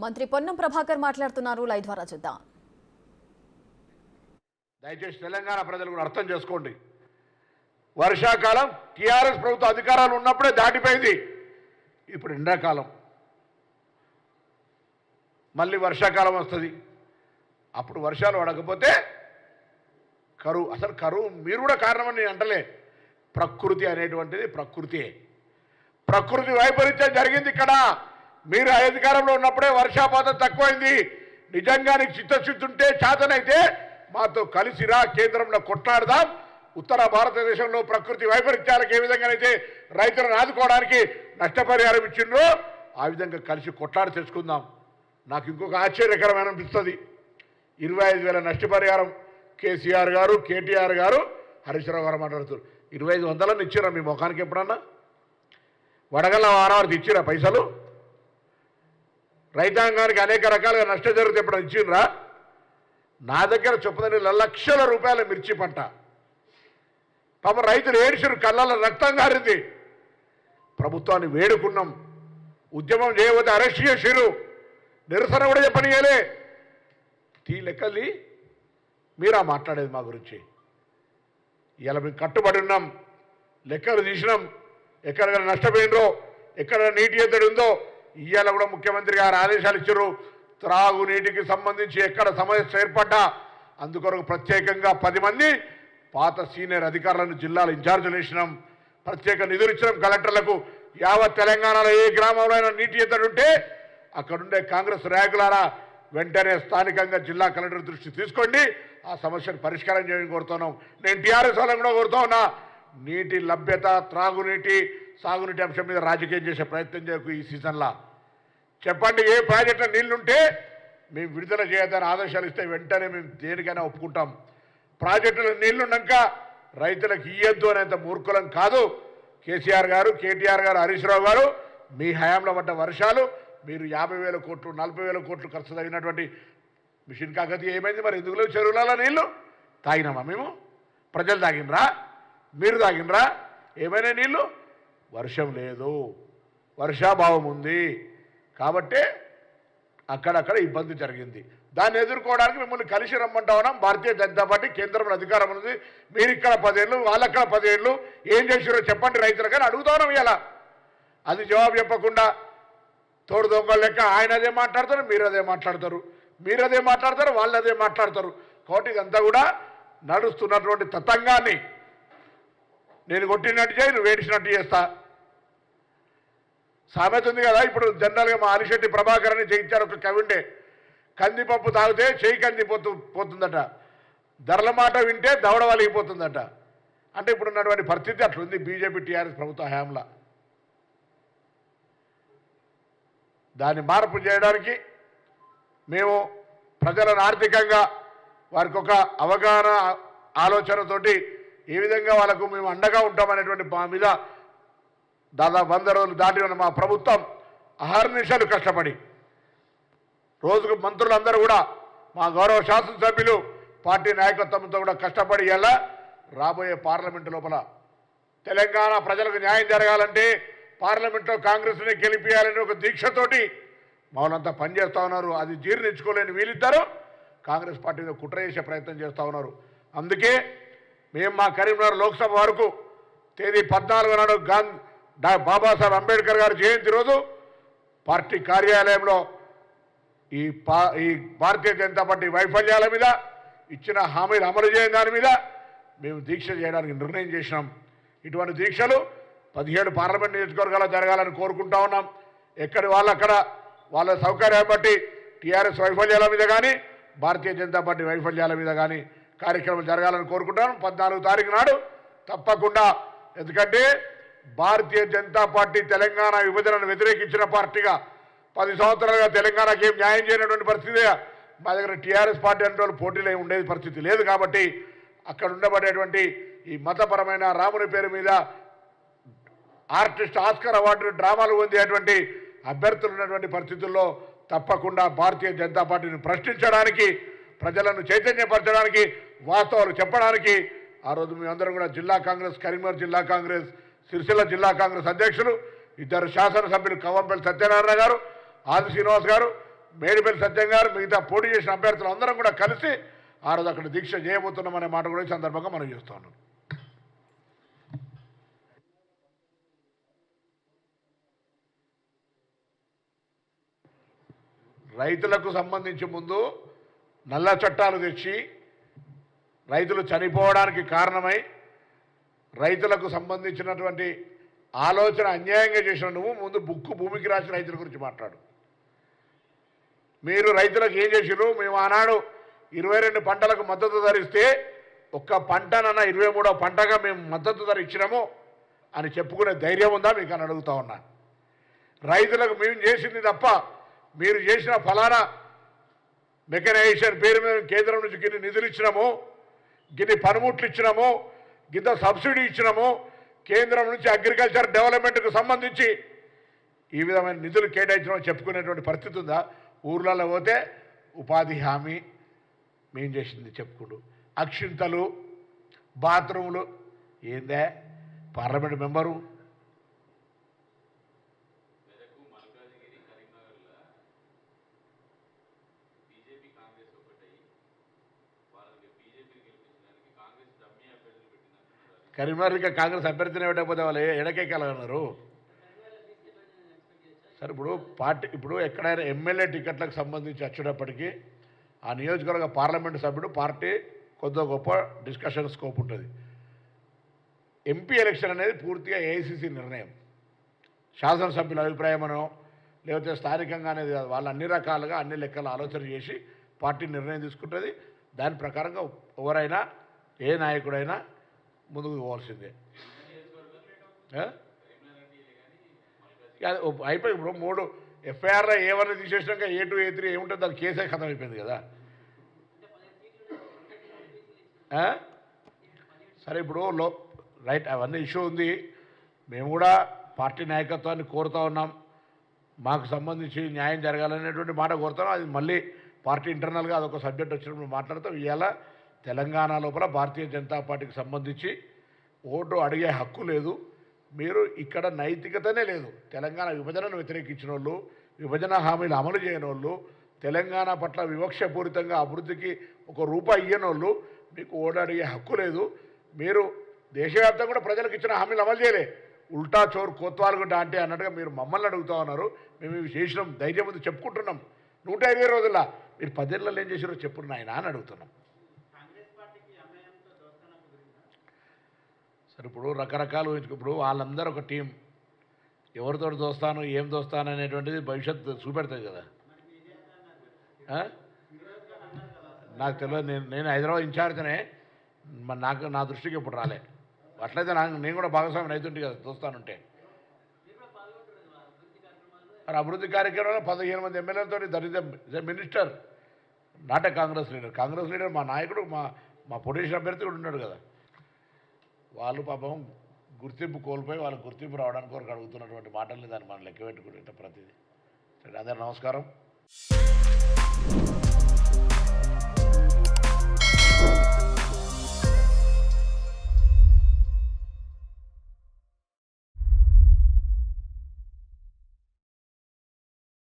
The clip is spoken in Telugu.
మంత్రి పొన్నం ప్రభాకర్ మాట్లాడుతున్నారు. లైవ్ ద్వారా చూద్దాం. దయచేసి తెలంగాణ ప్రజలు కూడా అర్థం చేసుకోండి. వర్షాకాలం టీఆర్ఎస్ ప్రభుత్వ అధికారాలు ఉన్నప్పుడే దాటిపోయింది. ఇప్పుడు ఎండాకాలం, మళ్ళీ వర్షాకాలం వస్తుంది. అప్పుడు వర్షాలు పడకపోతే కరువు. అసలు కరువు మీరు కూడా కారణమని నేను అంటలే. ప్రకృతి అనేటువంటిది ప్రకృతి వైపరీత్యం జరిగింది ఇక్కడ. మీరు అధికారంలో ఉన్నప్పుడే వర్షాపాతం తక్కువైంది. నిజంగా నీకు చిత్తశుద్ధి ఉంటే, చేతనైతే మాతో కలిసిరా, కేంద్రంలో కొట్లాడదాం. ఉత్తర భారతదేశంలో ప్రకృతి వైపరీత్యాలకు ఏ విధంగానైతే రైతులను ఆదుకోవడానికి నష్టపరిహారం ఇచ్చిండ్రో ఆ విధంగా కలిసి కొట్లాడి తెచ్చుకుందాం. నాకు ఇంకొక ఆశ్చర్యకరమైన అనిపిస్తుంది. 25,000 నష్టపరిహారం కేసీఆర్ గారు, కేటీఆర్ గారు, హరీష్ రావు గారు మాట్లాడుతారు. 2500 ఇచ్చిరా మీ ముఖానికి? ఎప్పుడన్నా వడగళ్ళ వారానికి ఇచ్చిరా పైసలు? రైతాంగానికి అనేక రకాలుగా నష్టం జరిగితే ఎప్పుడన్నా ఇచ్చిండ్రా? నా దగ్గర చొప్పుదని లక్షల రూపాయల మిర్చి పంట. పాపం రైతులు ఏడిసిరు, కళ్ళల్లో రక్తం గారింది. ప్రభుత్వాన్ని వేడుకున్నాం. ఉద్యమం చేయబోతే అరెస్ట్ చేసిరు. నిరసన కూడా చెప్పనీయలే. లెక్కలి మీరా మాట్లాడేది మా గురించి? ఇలా మేము కట్టుబడి ఉన్నాం. లెక్కలు తీసినాం. ఎక్కడ నష్టపోయినరో, ఎక్కడ నీటి ఎద్దడి ఉందో ఇవాళ కూడా ముఖ్యమంత్రి గారు ఆదేశాలు ఇచ్చారు. త్రాగునీటికి సంబంధించి ఎక్కడ సమస్య ఏర్పడ్డా అందుకొరకు ప్రత్యేకంగా 10 మంది పాత సీనియర్ అధికారులను జిల్లాల ఇన్ఛార్జీలు వేసినాం. ప్రత్యేక నిధులు ఇచ్చినాం కలెక్టర్లకు. యావత్ తెలంగాణలో ఏ గ్రామంలో అయినా నీటి ఎద్దడి ఉంటే అక్కడుండే కాంగ్రెస్ నాయకులారా వెంటనే స్థానికంగా జిల్లా కలెక్టర్ దృష్టి తీసుకోండి, ఆ సమస్యను పరిష్కారం చేయని కోరుతున్నాం. నేను టీఆర్ఎస్ వాళ్ళని కూడా కోరుతా ఉన్నా. నీటి లభ్యత, త్రాగునీటి, సాగునీటి అంశం మీద రాజకీయం చేసే ప్రయత్నం చేయకు ఈ సీజన్లో. చెప్పండి, ఏ ప్రాజెక్టులో నీళ్లుంటే మేము విడుదల చేయొద్దని ఆదేశాలు ఇస్తే వెంటనే మేము దేనికైనా ఒప్పుకుంటాం. ప్రాజెక్టులో నీళ్లున్నాక రైతులకు ఇయ్యొద్దు అనేంత మూర్ఖులం కాదు. కేసీఆర్ గారు, కేటీఆర్ గారు, హరీష్ రావు గారు మీ హయాంలో పడ్డ వర్షాలు, మీరు 50,000 కోట్లు 40,000 కోట్లు ఖర్చు తగినటువంటి మిషన్ కాకతీయ ఏమైంది? మరి ఎందుకు లేవు చెరువులలో నీళ్ళు? తాగినామా మేము? ప్రజలు తాగినరా? మీరు తాగినరా? ఏమైనా నీళ్ళు? వర్షం లేదు, వర్షాభావం ఉంది కాబట్టే అక్కడక్కడ ఇబ్బంది జరిగింది. దాన్ని ఎదుర్కోవడానికి మిమ్మల్ని కలిసి రమ్మంటా ఉన్నాం. భారతీయ జనతా పార్టీ కేంద్రంలో అధికారం ఉంది. మీరు ఇక్కడ 10 ఏళ్ళు, వాళ్ళక్కడ 10 ఏళ్ళు ఏం చేసారో చెప్పండి రైతులు. కానీ అడుగుతా ఉన్నాం ఇలా. అది జవాబు చెప్పకుండా తోడు దొంగల లెక్క ఆయన అదే మాట్లాడతారు, మీరు అదే మాట్లాడతారు, మీరు అదే మాట్లాడతారు, వాళ్ళు అదే మాట్లాడతారు. కాబట్టి ఇదంతా కూడా నడుస్తున్నటువంటి తతంగాన్ని నేను కొట్టినట్టు చేయి, నువ్వు వేడిసినట్టు చేస్తా. సామెత ఉంది కదా. ఇప్పుడు జనరల్గా మా అలిశెట్టి ప్రభాకర్ అని చేయించారు ఒక కవిండే. కందిపప్పు తాగితే చేయి పోతుందట, ధరల మాట వింటే దవడ వలిగిపోతుందట. అంటే ఇప్పుడు ఉన్నటువంటి పరిస్థితి అట్లుంది బీజేపీ టీఆర్ఎస్ ప్రభుత్వ హయాంలో. దాన్ని మార్పు చేయడానికి మేము ప్రజలను ఆర్థికంగా వారికి ఒక అవగాహన ఆలోచనతోటి ఏ విధంగా వాళ్ళకు మేము అండగా ఉంటామనేటువంటి మా మీద దాదాపు 100 రోజులు దాటి ఉన్న మా ప్రభుత్వం అహర్నిశలు కష్టపడి, రోజుకు మంత్రులందరూ కూడా మా గౌరవ శాసనసభ్యులు పార్టీ నాయకత్వంతో కూడా కష్టపడి ఎలా రాబోయే పార్లమెంటు లోపల తెలంగాణ ప్రజలకు న్యాయం జరగాలంటే పార్లమెంట్లో కాంగ్రెస్ని గెలిపియాలని ఒక దీక్షతోటి మౌనంతా పనిచేస్తూ ఉన్నారు. అది జీర్ణించుకోలేని వీళ్ళిద్దరూ కాంగ్రెస్ పార్టీని కుట్ర చేసే ప్రయత్నం చేస్తూ ఉన్నారు. అందుకే మేము మా కరీంనగర్ లోక్సభ వరకు తేదీ 14 నాడు బాబాసాహెబ్ అంబేద్కర్ గారి జయంతి రోజు పార్టీ కార్యాలయంలో ఈ భారతీయ జనతా పార్టీ వైఫల్యాల మీద, ఇచ్చిన హామీలు అమలు చేయని దాని మీద మేము దీక్ష చేయడానికి నిర్ణయం చేసినాం. ఇటువంటి దీక్షలు 17 పార్లమెంట్ నియోజకవర్గాల్లో జరగాలని కోరుకుంటా ఉన్నాం. ఎక్కడి వాళ్ళక్కడ వాళ్ళ సౌకర్యాన్ని బట్టి టీఆర్ఎస్ వైఫల్యాల మీద కానీ, భారతీయ జనతా పార్టీ వైఫల్యాల మీద కానీ కార్యక్రమాలు జరగాలని కోరుకుంటాను. 14 తారీఖు నాడు తప్పకుండా. ఎందుకంటే భారతీయ జనతా పార్టీ తెలంగాణ విభజనను వ్యతిరేకించిన పార్టీగా 10 సంవత్సరాలుగా తెలంగాణకి ఏం న్యాయం చేయనటువంటి పరిస్థితి. మా దగ్గర టీఆర్ఎస్ పార్టీ అంటే వాళ్ళు పోటీలో ఉండేది పరిస్థితి లేదు. కాబట్టి అక్కడ ఉండబడేటువంటి ఈ మతపరమైన రాముని పేరు మీద ఆర్టిస్ట్ ఆస్కర్ అవార్డు డ్రామాలు పొందేటువంటి అభ్యర్థులు ఉన్నటువంటి పరిస్థితుల్లో తప్పకుండా భారతీయ జనతా పార్టీని ప్రశ్నించడానికి, ప్రజలను చైతన్యపరచడానికి, వాస్తవాలు చెప్పడానికి ఆ రోజు మేమందరం కూడా జిల్లా కాంగ్రెస్, కరీంనగర్ జిల్లా కాంగ్రెస్, సిరిసిల్ల జిల్లా కాంగ్రెస్ అధ్యక్షులు, 2 శాసనసభ్యులు కవ్వంపల్లి సత్యనారాయణ గారు, ఆది శ్రీనివాస్ గారు, మేడిపల్లి సత్యం గారు మిగతా పోటీ చేసిన అభ్యర్థులు అందరం కూడా కలిసి ఆ రోజు అక్కడ దీక్ష చేయబోతున్నాం అనే మాట కూడా ఈ సందర్భంగా మనం చేస్తూ ఉన్నాం. రైతులకు సంబంధించి ముందు నల్ల చట్టాలు తెచ్చి రైతులు చనిపోవడానికి కారణమై రైతులకు సంబంధించినటువంటి ఆలోచన అన్యాయంగా చేసిన నువ్వు ముందు భూమికి రాసి రైతుల గురించి మాట్లాడు. మీరు రైతులకు ఏం చేసిరు? మేము ఆనాడు 22 పంటలకు మద్దతు ధర ఇస్తే ఒక్క పంటనన్నా 23వ పంటగా మేము మద్దతు ధర ఇచ్చినాము అని చెప్పుకునే ధైర్యం ఉందా మీకు అని అడుగుతా ఉన్నా. రైతులకు మేము చేసింది తప్ప మీరు చేసిన ఫలానా మెకనైజేషన్ పేరు మీద కేంద్రం నుంచి గిన్ని నిధులు ఇచ్చినాము, గిన్ని పనిముట్లు ఇచ్చినాము, గింత సబ్సిడీ ఇచ్చినాము, కేంద్రం నుంచి అగ్రికల్చర్ డెవలప్మెంట్కు సంబంధించి ఈ విధమైన నిధులు కేటాయించడం చెప్పుకునేటువంటి పరిస్థితి ఉందా? ఊర్లలో పోతే ఉపాధి హామీ మేం చేసింది చెప్పుకుంటూ, అక్షింతలు, బాత్రూములు. ఏందే పార్లమెంట్ మెంబరు కరీంనగర్ కాంగ్రెస్ అభ్యర్థిని పెట్టకపోతే వాళ్ళు ఎడకెక్కాలన్నారు. సరే ఇప్పుడు ఎక్కడైనా ఎమ్మెల్యే టికెట్లకు సంబంధించి వచ్చేటప్పటికీ ఆ నియోజకవర్గ పార్లమెంటు సభ్యుడు పార్టీ కొద్దిగా గొప్ప డిస్కషన్ స్కోప్ ఉంటుంది. ఎంపీ ఎలక్షన్ అనేది పూర్తిగా ఏఐసిసి నిర్ణయం, శాసనసభ్యుల అభిప్రాయమనో లేకపోతే స్థానికంగా అనేది వాళ్ళు అన్ని రకాలుగా అన్ని లెక్కలు ఆలోచన చేసి పార్టీ నిర్ణయం తీసుకుంటుంది. దాని ప్రకారంగా ఎవరైనా ఏ నాయకుడైనా ముందుకు పోవాల్సిందే. అయిపోయి ఇప్పుడు 3 ఎఫ్ఐఆర్లో A1 తీసేసినాక A2 A3 ఏముంటుంది? దాని కేసే ఖతం అయిపోయింది కదా. సరే ఇప్పుడు రైట్ అవన్నీ ఇష్యూ ఉంది. మేము కూడా పార్టీ నాయకత్వాన్ని కోరుతూ ఉన్నాం, మాకు సంబంధించి న్యాయం జరగాలనేటువంటి మాట కోరుతాం. అది మళ్ళీ పార్టీ ఇంటర్నల్గా అదొక సబ్జెక్ట్ వచ్చినప్పుడు మాట్లాడతాం. ఇవాళ తెలంగాణ లోపల భారతీయ జనతా పార్టీకి సంబంధించి ఓటు అడిగే హక్కు లేదు. మీరు ఇక్కడ నైతికతనే లేదు. తెలంగాణ విభజనను వ్యతిరేకించిన వాళ్ళు, విభజన హామీలు అమలు చేయని వాళ్ళు, తెలంగాణ పట్ల వివక్షపూరితంగా అభివృద్ధికి ₹1 ఇయ్యని వాళ్ళు మీకు ఓటు అడిగే హక్కు లేదు. మీరు దేశవ్యాప్తంగా కూడా ప్రజలకు ఇచ్చిన హామీలు అమలు చేయలే. ఉల్టా చోరు కోత్వాలుగుడ్డ అంటే అన్నట్టుగా మీరు మమ్మల్ని అడుగుతూ ఉన్నారు. మేము ఇవి చేసినాం, ధైర్యం ముందు చెప్పుకుంటున్నాం. 120 రోజుల్లో మీరు 10 ఏళ్ళలో ఏం చేసారో చెప్పురు నాయన అని అడుగుతున్నాం. సరే ఇప్పుడు రకరకాలు ఇప్పుడు వాళ్ళందరూ ఒక టీం, ఎవరితో దోస్తాను ఏం దోస్తాను అనేటువంటిది భవిష్యత్తు చూపెడుతుంది కదా. నాకు తెలియదు, నేను హైదరాబాద్ ఇన్ఛార్జ్నే, నా దృష్టికి ఇప్పుడు రాలే. అట్లయితే నేను కూడా భాగస్వామ్యం అవుతుంటే కదా దోస్తానుంటే. మరి అభివృద్ధి కార్యక్రమంలో 15 మంది ఎమ్మెల్యేలతో that minister, not a Congress leader. Congress leader మా నాయకుడు, మా పొలిటిషియన్ అభ్యర్థి కూడా ఉన్నాడు కదా. వాళ్ళు పాపం గుర్తింపు కోల్పోయి వాళ్ళకి గుర్తింపు రావడానికి వరకు అడుగుతున్నటువంటి మాటల్ని దాన్ని మనం లెక్క పెట్టుకుంటే ప్రతిదీ. సరే అందరూ నమస్కారం.